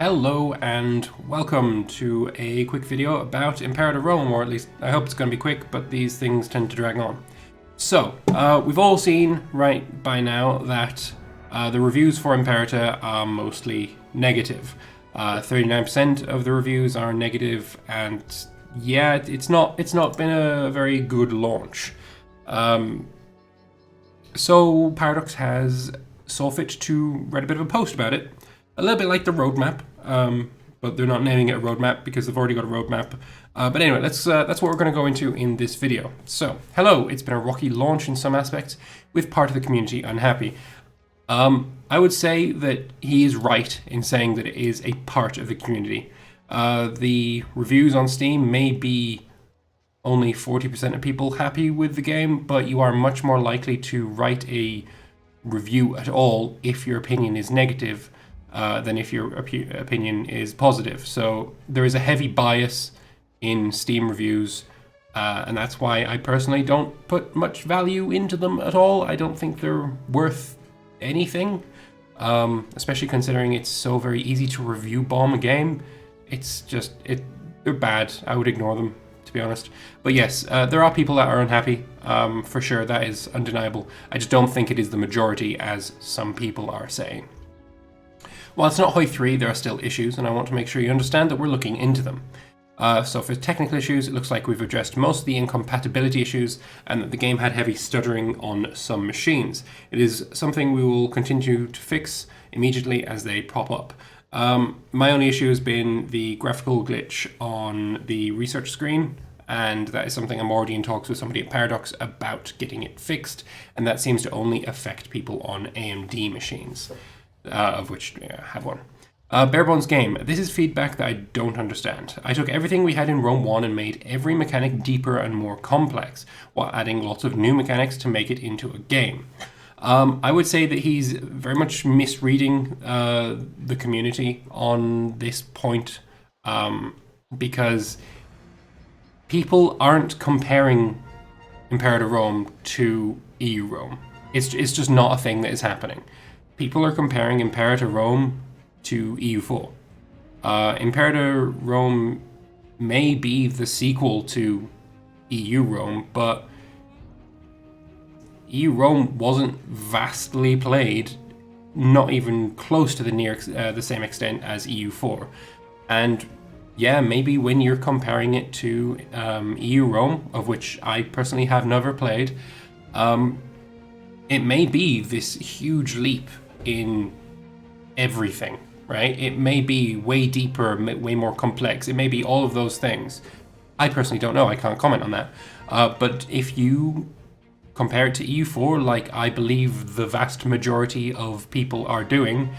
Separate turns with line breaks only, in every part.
Hello and welcome to a quick video about Imperator Rome, or at least I hope it's going to be quick, but these things tend to drag on. So, we've all seen right by now that the reviews for Imperator are mostly negative. 39% of the reviews are negative, and yeah, it's not been a very good launch. So Paradox has saw fit to write a bit of a post about it. A little bit like the roadmap, but they're not naming it a roadmap because they've already got a roadmap. But anyway, that's what we're going to go into in this video. So, hello, it's been a rocky launch in some aspects, with part of the community unhappy. I would say that he is right in saying that it is a part of the community. The reviews on Steam may be only 40% of people happy with the game, but you are much more likely to write a review at all if your opinion is negative than if your opinion is positive. So there is a heavy bias in Steam reviews, and that's why I personally don't put much value into them at all. I don't think they're worth anything, especially considering it's so very easy to review bomb a game. It's just, they're bad. I would ignore them, to be honest. But yes, there are people that are unhappy, for sure, that is undeniable. I just don't think it is the majority, as some people are saying. While it's not Hoi 3, there are still issues, and I want to make sure you understand that we're looking into them. So for technical issues, it looks like we've addressed most of the incompatibility issues, and that the game had heavy stuttering on some machines. It is something we will continue to fix immediately as they pop up. My only issue has been the graphical glitch on the research screen, and that is something I'm already in talks with somebody at Paradox about getting it fixed, and that seems to only affect people on AMD machines. Of which I have one. Barebones game. This is feedback that I don't understand. I took everything we had in Rome 1 and made every mechanic deeper and more complex, while adding lots of new mechanics to make it into a game. I would say that he's very much misreading the community on this point, because people aren't comparing Imperator Rome to EU Rome. It's just not a thing that is happening. People are comparing Imperator Rome to EU4. Imperator Rome may be the sequel to EU Rome, but EU Rome wasn't vastly played, not even close to the same extent as EU4. And yeah, maybe when you're comparing it to EU Rome, of which I personally have never played, it may be this huge leap in everything, right? It may be way deeper, way more complex. It may be all of those things. I personally don't know. I can't comment on that. But if you compare it to EU4, like I believe the vast majority of people are doing,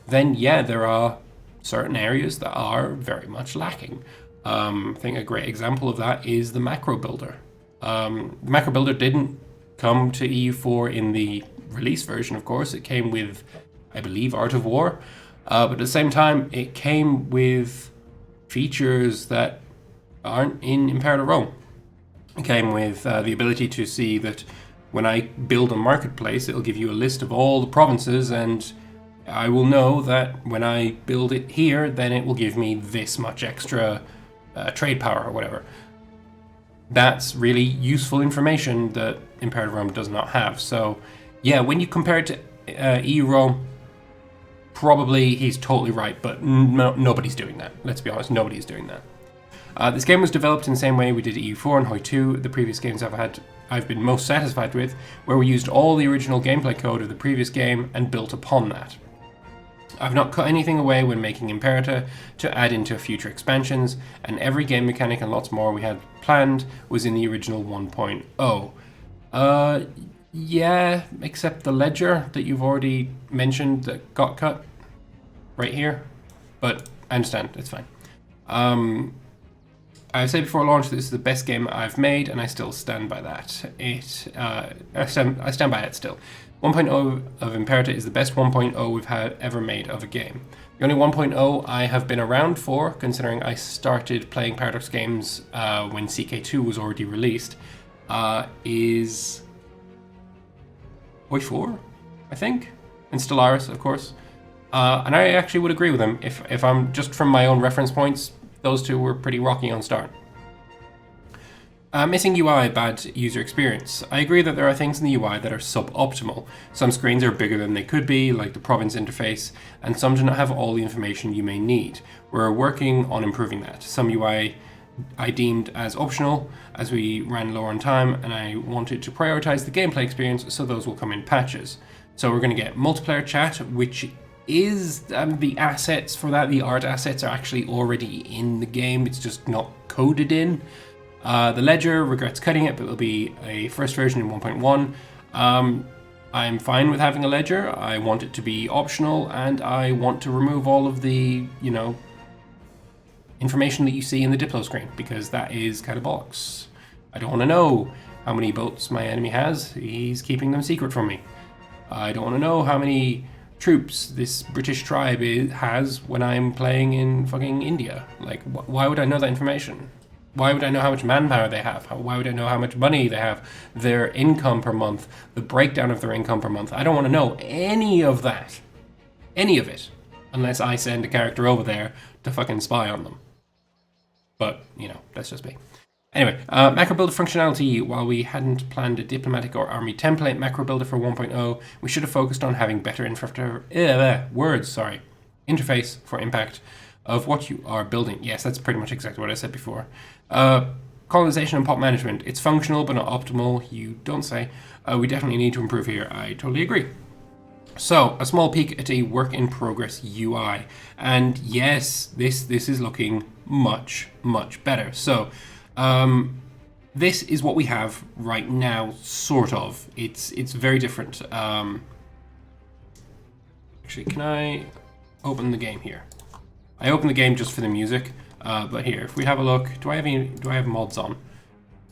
then yeah, there are certain areas that are very much lacking. I think a great example of that is the macro builder. The macro builder didn't come to EU4 in the release version, of course. It came with, I believe, Art of War, but at the same time it came with features that aren't in Imperator Rome. It came with the ability to see that when I build a marketplace, it'll give you a list of all the provinces, and I will know that when I build it here, then it will give me this much extra trade power or whatever. That's really useful information that Imperator Rome does not have. So yeah, when you compare it to EU Rome, probably he's totally right, but nobody's doing that. Let's be honest, nobody's doing that. This game was developed in the same way we did EU4 and Hoi 2, the previous games I've been most satisfied with, where we used all the original gameplay code of the previous game and built upon that. I've not cut anything away when making Imperator to add into future expansions, and every game mechanic and lots more we had planned was in the original 1.0. Yeah, except the ledger that you've already mentioned that got cut right here, but I understand, it's fine. I said before launch this is the best game I've made, and I still stand by that. I stand by it still. 1.0 of Imperator is the best 1.0 we've ever made of a game. The only 1.0 I have been around for, considering I started playing Paradox games when CK2 was already released, is Hoi 4, I think, and Stellaris, of course. And I actually would agree with him. If I'm just from my own reference points, those two were pretty rocky on start. Missing UI, bad user experience. I agree that there are things in the UI that are suboptimal. Some screens are bigger than they could be, like the province interface, and some do not have all the information you may need. We're working on improving that. Some UI I deemed as optional as we ran low on time, and I wanted to prioritize the gameplay experience, so those will come in patches. So we're going to get multiplayer chat, which is the assets for that. The art assets are actually already in the game. It's just not coded in. The ledger regrets cutting it, but it'll be a first version in 1.1. I'm fine with having a ledger. I want it to be optional, and I want to remove all of the, information that you see in the Diplo screen, because that is kind of bollocks. I don't want to know how many boats my enemy has. He's keeping them secret from me. I don't want to know how many troops this British tribe has when I'm playing in fucking India. Like, why would I know that information? Why would I know how much manpower they have? Why would I know how much money they have? Their income per month, the breakdown of their income per month. I don't want to know any of that. Any of it. Unless I send a character over there to fucking spy on them. But, that's just me. Anyway, macro builder functionality. While we hadn't planned a diplomatic or army template macro builder for 1.0, we should have focused on having better interface for impact of what you are building. Yes, that's pretty much exactly what I said before. Colonization and pop management. It's functional, but not optimal. You don't say. We definitely need to improve here. I totally agree. So, a small peek at a work in progress UI. And yes, this is looking much, much better. So, this is what we have right now, sort of. It's very different. Actually, can I open the game here? I opened the game just for the music, but here, if we have a look, do I have mods on?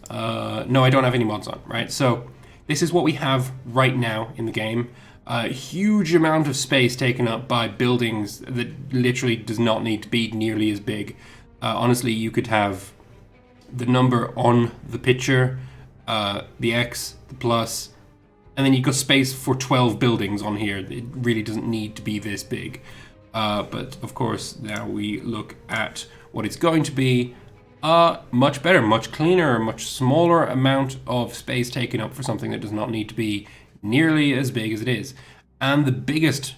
No, I don't have any mods on, right? So this is what we have right now in the game. A huge amount of space taken up by buildings that literally does not need to be nearly as big. Honestly, you could have the number on the picture, the X, the plus, and then you've got space for 12 buildings on here. It really doesn't need to be this big. But of course, now we look at what it's going to be. Much better, much cleaner, much smaller amount of space taken up for something that does not need to be nearly as big as it is. And the biggest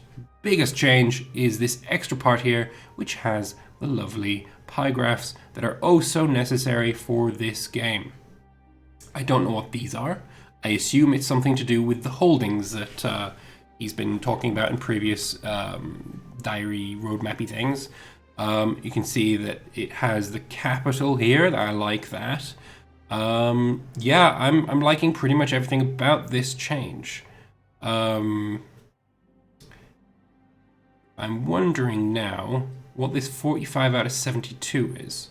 change is this extra part here, which has the lovely pie graphs that are oh so necessary for this game. I don't know what these are. I assume it's something to do with the holdings that he's been talking about in previous diary roadmappy things. You can see that it has the capital here. I like that. Yeah, I'm liking pretty much everything about this change. I'm wondering now what this 45 out of 72 is.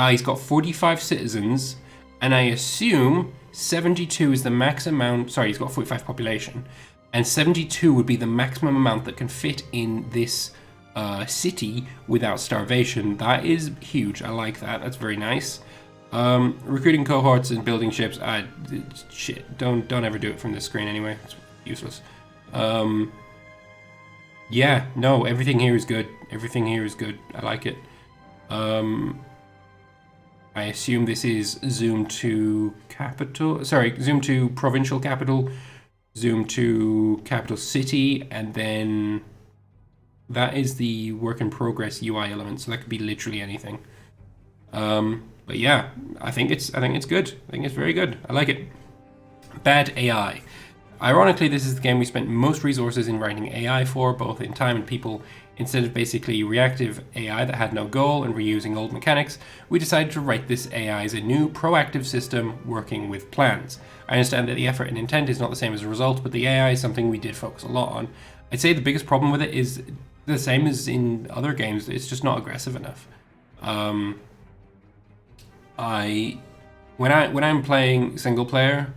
He's got 45 citizens, and I assume 72 is the max amount. Sorry, he's got 45 population, and 72 would be the maximum amount that can fit in this city without starvation. That is huge. I like that. That's very nice. Recruiting cohorts and building ships. Shit. Don't ever do it from this screen anyway. It's useless. Yeah. No. Everything here is good. Everything here is good. I like it. I assume this is zoom to capital. Sorry, zoom to provincial capital. Zoom to capital city, and then that is the work in progress UI element. So that could be literally anything. But yeah, I think it's good. I think it's very good. I like it. Bad AI. Ironically, this is the game we spent most resources in writing AI for, both in time and people. Instead of basically reactive AI that had no goal and reusing old mechanics, we decided to write this AI as a new, proactive system working with plans. I understand that the effort and intent is not the same as a result, but the AI is something we did focus a lot on. I'd say the biggest problem with it is the same as in other games. It's just not aggressive enough. When I'm playing single player,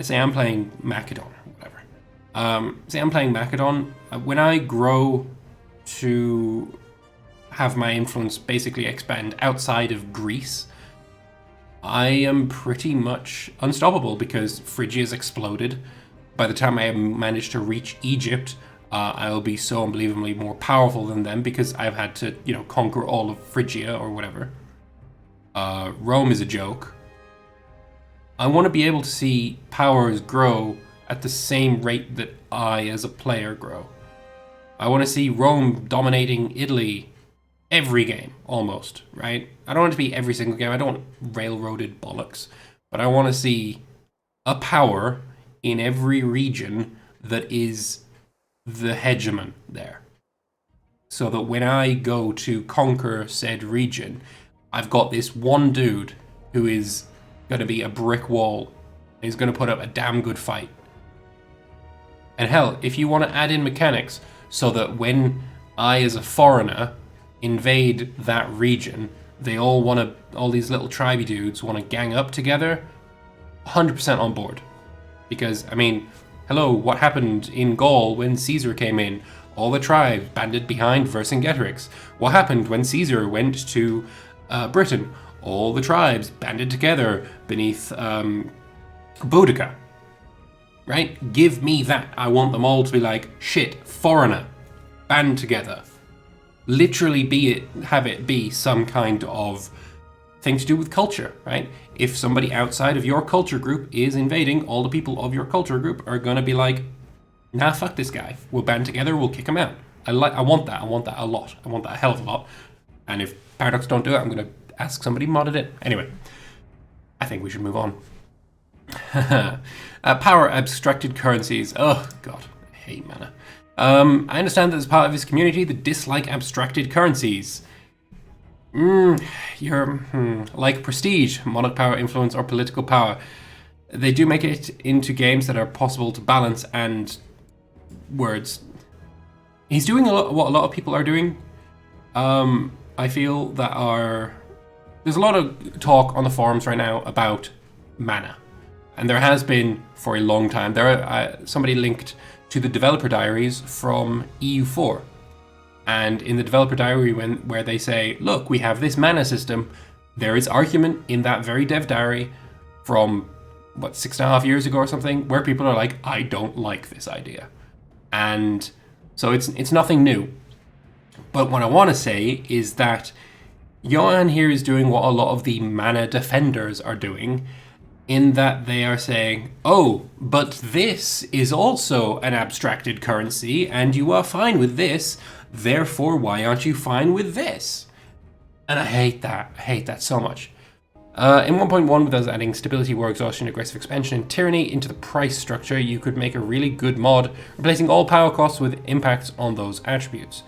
say I'm playing Macedon, whatever. Say I'm playing Macedon. When I grow to have my influence basically expand outside of Greece, I am pretty much unstoppable because Phrygia's exploded. By the time I managed to reach Egypt, I'll be so unbelievably more powerful than them because I've had to, conquer all of Phrygia or whatever. Rome is a joke. I want to be able to see powers grow at the same rate that I, as a player, grow. I want to see Rome dominating Italy every game, almost, right? I don't want it to be every single game. I don't want railroaded bollocks. But I want to see a power in every region that is the hegemon there. So that when I go to conquer said region, I've got this one dude who is going to be a brick wall. He's going to put up a damn good fight. And hell, if you want to add in mechanics so that when I, as a foreigner, invade that region, they all these little tribey dudes want to gang up together, 100% on board. Because, I mean, hello, what happened in Gaul when Caesar came in? All the tribes banded behind Vercingetorix. What happened when Caesar went to Britain? All the tribes banded together beneath Boudica. Right? Give me that. I want them all to be like, shit, foreigner, band together. Literally have it be some kind of thing to do with culture, right? If somebody outside of your culture group is invading, all the people of your culture group are gonna be like, nah, fuck this guy. We'll band together, we'll kick him out. I want that a lot. I want that a hell of a lot. And if Paradox don't do it, I'm gonna ask somebody modded it. Anyway, I think we should move on. Power abstracted currencies. Oh god, I hate mana. I understand that as part of his community that dislike abstracted currencies. You're like prestige, monarch power, influence, or political power. They do make it into games that are possible to balance and words. He's doing what a lot of people are doing. I feel that there's a lot of talk on the forums right now about mana. And there has been for a long time. Somebody linked to the developer diaries from EU4. And in the developer diary, where they say, look, we have this mana system, there is argument in that very dev diary from, 6.5 years ago or something, where people are like, I don't like this idea. And so it's nothing new. But what I want to say is that Johan here is doing what a lot of the mana defenders are doing, in that they are saying, oh, but this is also an abstracted currency, and you are fine with this, therefore why aren't you fine with this? And I hate that. I hate that so much. In 1.1, with us adding stability, war exhaustion, aggressive expansion, and tyranny into the price structure, you could make a really good mod, replacing all power costs with impacts on those attributes.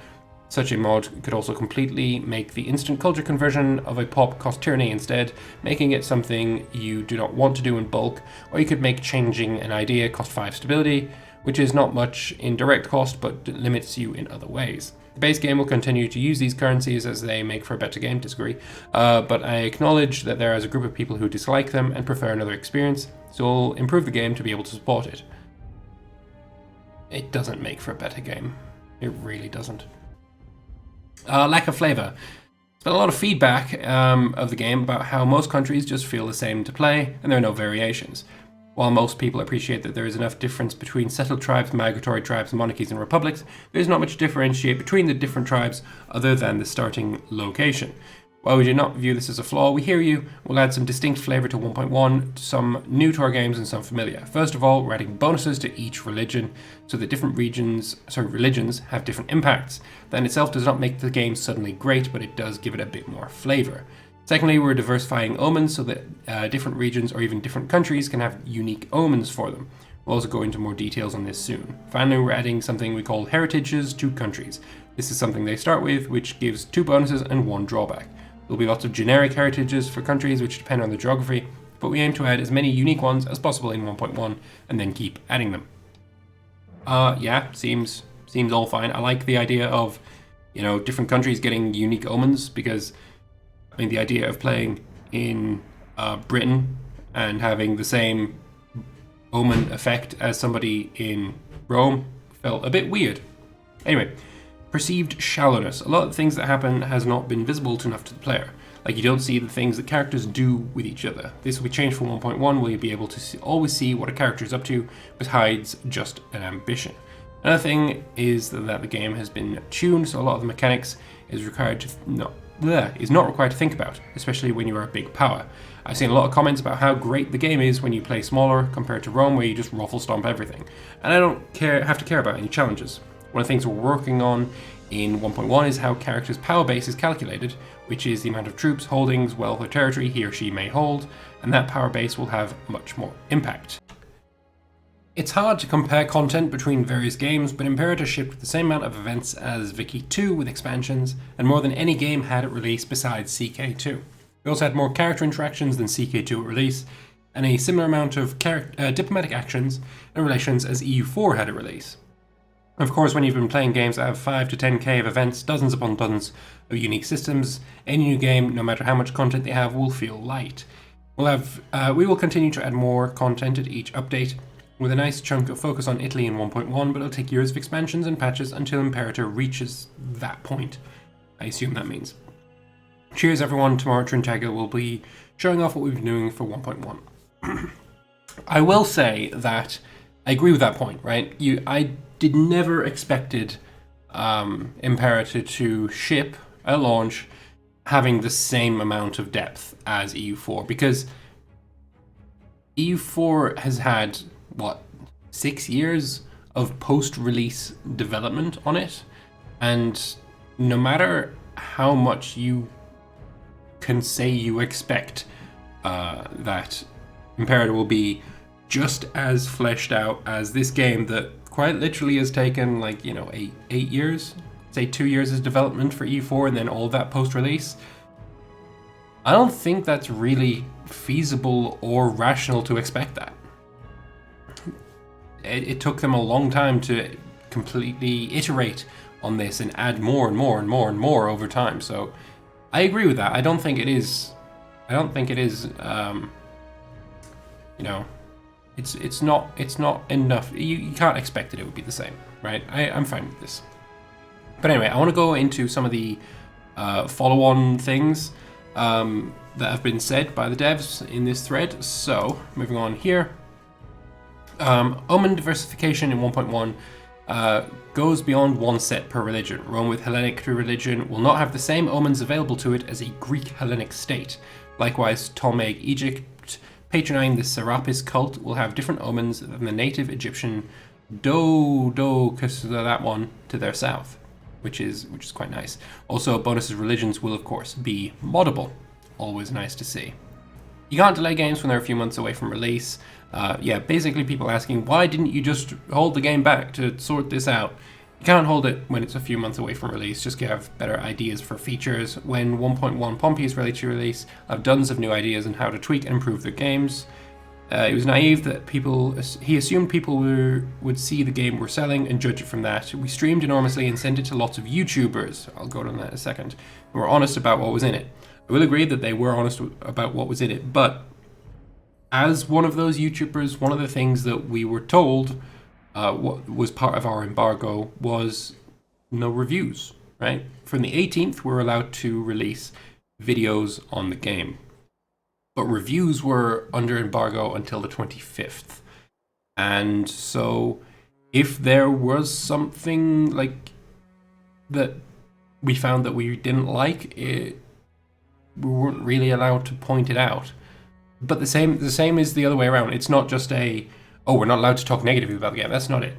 Such a mod could also completely make the instant culture conversion of a pop cost tyranny instead, making it something you do not want to do in bulk, or you could make changing an idea cost 5 stability, which is not much in direct cost but limits you in other ways. The base game will continue to use these currencies as they make for a better game, disagree, but I acknowledge that there is a group of people who dislike them and prefer another experience, so I'll improve the game to be able to support it. It doesn't make for a better game. It really doesn't. Lack of flavor. There's been a lot of feedback of the game about how most countries just feel the same to play and there are no variations. While most people appreciate that there is enough difference between settled tribes, migratory tribes, monarchies, and republics, there is not much differentiate between the different tribes other than the starting location. While we do not view this as a flaw, we hear you. We'll add some distinct flavor to 1.1, some new to our games and some familiar. First of all, we're adding bonuses to each religion, so that different religions have different impacts. That in itself does not make the game suddenly great, but it does give it a bit more flavor. Secondly, we're diversifying omens so that different regions or even different countries can have unique omens for them. We'll also go into more details on this soon. Finally, we're adding something we call heritages to countries. This is something they start with, which gives 2 bonuses and 1 drawback. There'll be lots of generic heritages for countries which depend on the geography, but we aim to add as many unique ones as possible in 1.1 and then keep adding them. Yeah, seems all fine. I like the idea of, different countries getting unique omens, because I mean the idea of playing in Britain and having the same omen effect as somebody in Rome felt a bit weird. Anyway, perceived shallowness. A lot of the things that happen has not been visible enough to the player. Like, you don't see the things that characters do with each other. This will be changed from 1.1, where you'll be able to always see what a character is up to, but hides just an ambition. Another thing is that the game has been tuned, so a lot of the mechanics is not required to think about, especially when you are a big power. I've seen a lot of comments about how great the game is when you play smaller compared to Rome, where you just ruffle stomp everything. And I don't have to care about any challenges. One of the things we're working on in 1.1 is how character's power base is calculated, which is the amount of troops, holdings, wealth, or territory he or she may hold, and that power base will have much more impact. It's hard to compare content between various games, but Imperator shipped the same amount of events as Vicky 2 with expansions, and more than any game had at release besides CK2. We also had more character interactions than CK2 at release, and a similar amount of diplomatic actions and relations as EU4 had at release. Of course, when you've been playing games that have 5 to 10k of events, dozens upon dozens of unique systems, any new game, no matter how much content they have, will feel light. We will continue to add more content at each update, with a nice chunk of focus on Italy in 1.1, but it'll take years of expansions and patches until Imperator reaches that point. I assume that means. Cheers everyone, tomorrow Trintaga will be showing off what we've been doing for 1.1. I will say that I agree with that point, right? I did never expected Imperator to ship at launch having the same amount of depth as EU4, because EU4 has had 6 years of post-release development on it, and no matter how much you can say you expect that Imperator will be just as fleshed out as this game that quite literally has taken 8 years, say 2 years of development for EU4 and then all of that post-release, I don't think that's really feasible or rational to expect that. It took them a long time to completely iterate on this and add more and more and more and more over time. So I agree with that. I don't think it is. It's not enough. You can't expect it would be the same, right? I'm fine with this. But anyway, I want to go into some of the follow-on things that have been said by the devs in this thread. So moving on here. Omen diversification in 1.1 goes beyond one set per religion. Rome with Hellenic religion will not have the same omens available to it as a Greek Hellenic state. Likewise, Ptolemaic Egypt, patroning the Serapis cult, will have different omens than the native Egyptian that one to their south, which is quite nice. Also, bonus religions will of course be moddable. Always nice to see. You can't delay games when they're a few months away from release. Basically people asking, why didn't you just hold the game back to sort this out? You can't hold it when it's a few months away from release, just to have better ideas for features. When 1.1 Pompey is ready to release, I have dozens of new ideas on how to tweak and improve the games. It was naive that he assumed people would see the game we're selling and judge it from that. We streamed enormously and sent it to lots of YouTubers. I'll go on that in a second. And were honest about what was in it. I will agree that they were honest about what was in it, but as one of those YouTubers, one of the things that we were told what was part of our embargo was no reviews, right? From the 18th, we were allowed to release videos on the game, but reviews were under embargo until the 25th. And so if there was something like that we found that we didn't like, we weren't really allowed to point it out. But the same is the other way around. It's not just we're not allowed to talk negatively about the game. That's not it.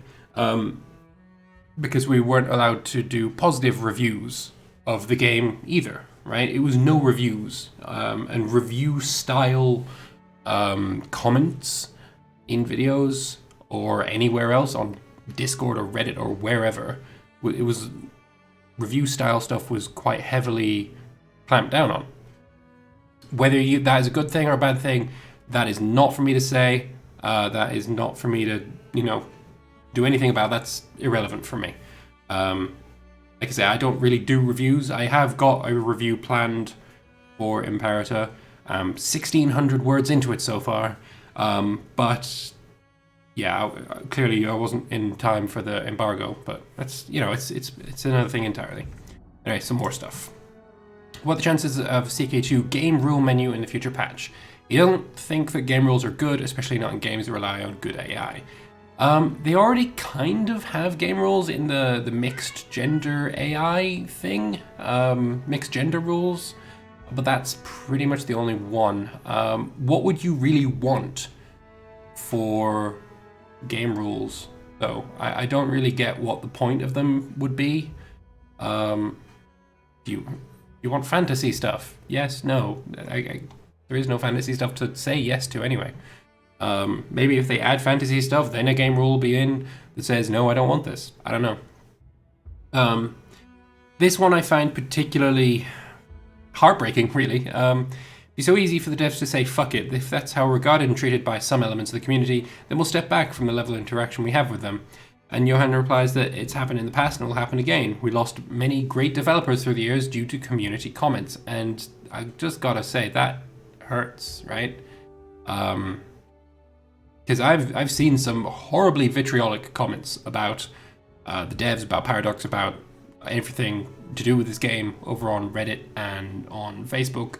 Because we weren't allowed to do positive reviews of the game either, right? It was no reviews. And review style comments in videos or anywhere else on Discord or Reddit or wherever. It was review style stuff was quite heavily clamped down on. Whether that is a good thing or a bad thing, that is not for me to say. That is not for me to, do anything about. That's irrelevant for me. Like I say, I don't really do reviews. I have got a review planned for Imperator. 1,600 words into it so far. But yeah, clearly I wasn't in time for the embargo. But that's, it's another thing entirely. Anyway, some more stuff. What are the chances of CK2 game rule menu in the future patch? You don't think that game rules are good, especially not in games that rely on good AI. They already kind of have game rules in the mixed gender AI thing, mixed gender rules, but that's pretty much the only one. What would you really want for game rules, though? I don't really get what the point of them would be. You want fantasy stuff? Yes, no. There is no fantasy stuff to say yes to anyway. Maybe if they add fantasy stuff, then a game rule will be in that says, no, I don't want this. I don't know. This one I find particularly heartbreaking, really. It'd be so easy for the devs to say, fuck it, if that's how we're regarded and treated by some elements of the community, then we'll step back from the level of interaction we have with them. And Johan replies that it's happened in the past and it will happen again. We lost many great developers through the years due to community comments. And I just gotta say, that hurts, right? Because I've seen some horribly vitriolic comments about the devs, about Paradox, about everything to do with this game over on Reddit and on Facebook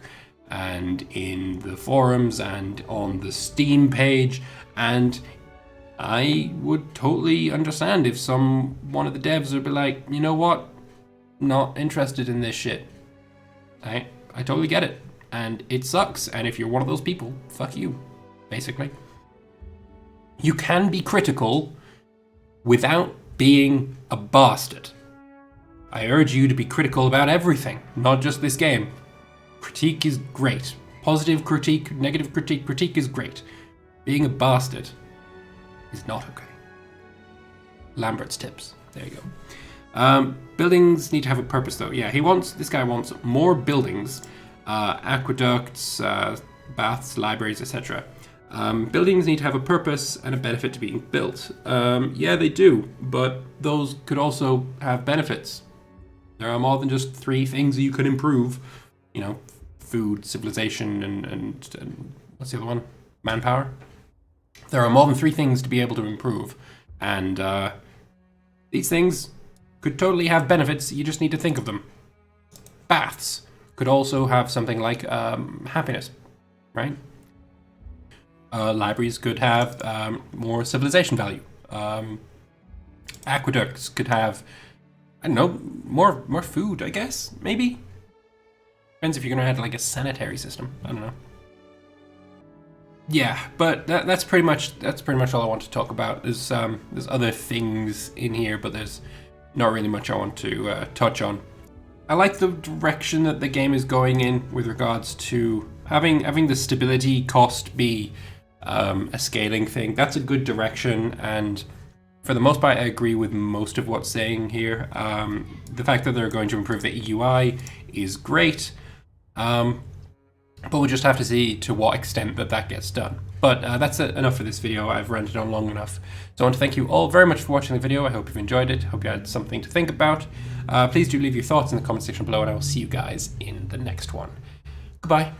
and in the forums and on the Steam page. And I would totally understand if one of the devs would be like, you know what, not interested in this shit. I totally get it, and it sucks. And if you're one of those people, fuck you, basically. You can be critical without being a bastard. I urge you to be critical about everything, not just this game. Critique is great. Positive critique, negative critique, critique is great. Being a bastard is not okay. Lambert's tips. There you go. Buildings need to have a purpose, though. Yeah, this guy wants more buildings, aqueducts, baths, libraries, etc. Buildings need to have a purpose and a benefit to being built. Yeah, they do, but those could also have benefits. There are more than just 3 things that you could improve. You know, food, civilization, and what's the other one? Manpower. There are more than 3 things to be able to improve, and these things could totally have benefits. You just need to think of them. Baths could also have something like happiness, right? Libraries could have more civilization value. Aqueducts could have, I don't know, more food, I guess, maybe? Depends if you're gonna have like a sanitary system. I don't know. Yeah, but that's pretty much all I want to talk about. There's other things in here, but there's not really much I want to touch on. I like the direction that the game is going in with regards to having the stability cost be a scaling thing. That's a good direction, and for the most part, I agree with most of what's saying here. The fact that they're going to improve the EUI is great. But we'll just have to see to what extent that gets done. But that's enough for this video. I've ranted on long enough. So I want to thank you all very much for watching the video. I hope you've enjoyed it. Hope you had something to think about. Please do leave your thoughts in the comment section below, and I will see you guys in the next one. Goodbye.